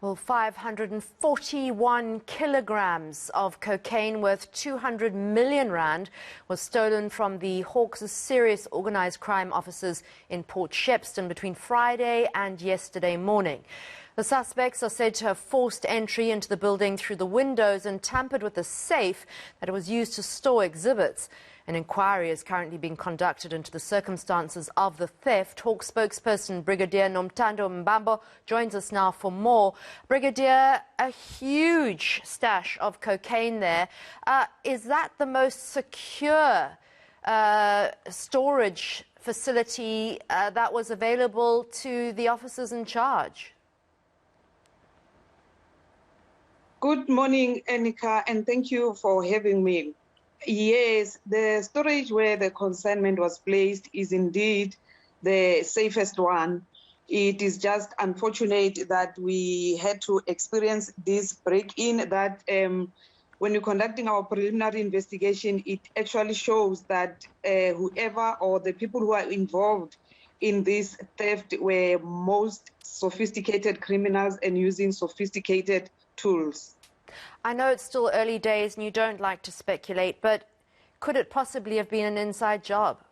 Well, 541 kilograms of cocaine worth 200 million rand was stolen from the Hawks' serious organized crime offices in Port Shepstone between Friday and yesterday morning. The suspects are said to have forced entry into the building through the windows and tampered with the safe that was used to store exhibits. An inquiry is currently being conducted into the circumstances of the theft. Hawk spokesperson Brigadier Nomtando Mbambo joins us now for more. Brigadier, a huge stash of cocaine there. Is that the most secure storage facility that was available to the officers in charge? Good morning, eNCA, and thank you for having me. Yes, the storage where the consignment was placed is indeed the safest one. It is just unfortunate that we had to experience this break-in that when we're conducting our preliminary investigation, it actually shows that whoever or the people who are involved in this theft were most sophisticated criminals and using sophisticated tools. I know it's still early days and you don't like to speculate, but could it possibly have been an inside job?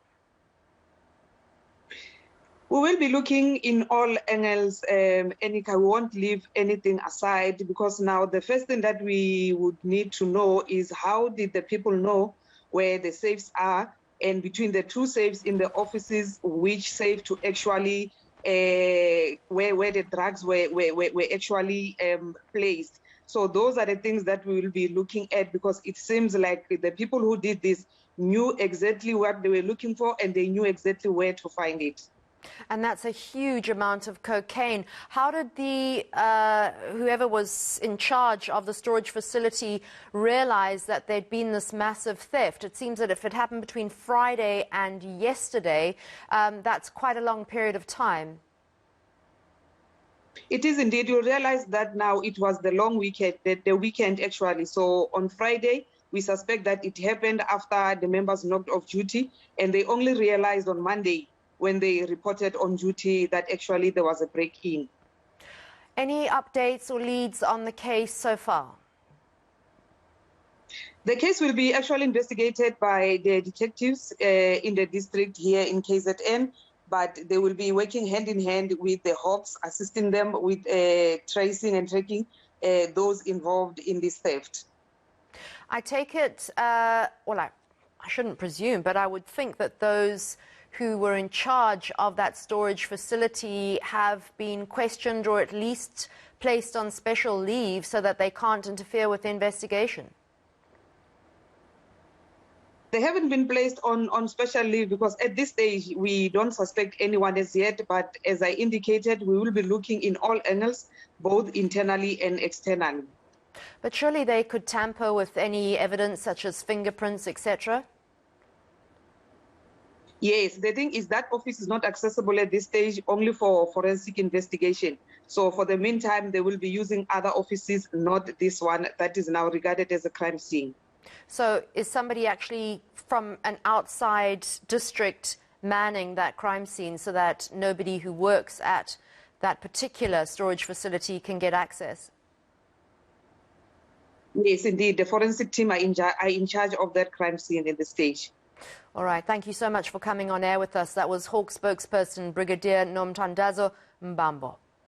We will be looking in all angles, eNCA. We won't leave anything aside, because now the first thing that we would need to know is how did the people know where the safes are, and between the two safes in the offices, which safe to actually, where the drugs were actually placed. So those are the things that we will be looking at, because it seems like the people who did this knew exactly what they were looking for and they knew exactly where to find it. And that's a huge amount of cocaine. How did the whoever was in charge of the storage facility realize that there'd been this massive theft? It seems that if it happened between Friday and yesterday, that's quite a long period of time. It is indeed. You realize that now it was the long weekend, the weekend actually. So on Friday, we suspect that it happened after the members knocked off duty, and they only realized on Monday when they reported on duty that actually there was a break-in. Any updates or leads on the case so far? The case will be actually investigated by the detectives in the district here in KZN, but they will be working hand in hand with the Hawks, assisting them with tracing and tracking those involved in this theft. I take it, well, I shouldn't presume, but I would think that those who were in charge of that storage facility have been questioned or at least placed on special leave so that they can't interfere with the investigation. They haven't been placed on special leave because at this stage we don't suspect anyone as yet, but as I indicated, we will be looking in all angles, both internally and externally. But surely they could tamper with any evidence such as fingerprints, etc.? Yes, the thing is that office is not accessible at this stage, only for forensic investigation. So for the meantime, they will be using other offices, not this one that is now regarded as a crime scene. So is somebody actually from an outside district manning that crime scene so that nobody who works at that particular storage facility can get access? Yes, indeed. The forensic team are in charge of that crime scene at this stage. All right. Thank you so much for coming on air with us. That was Hawk spokesperson Brigadier Nomthandazo Mbambo.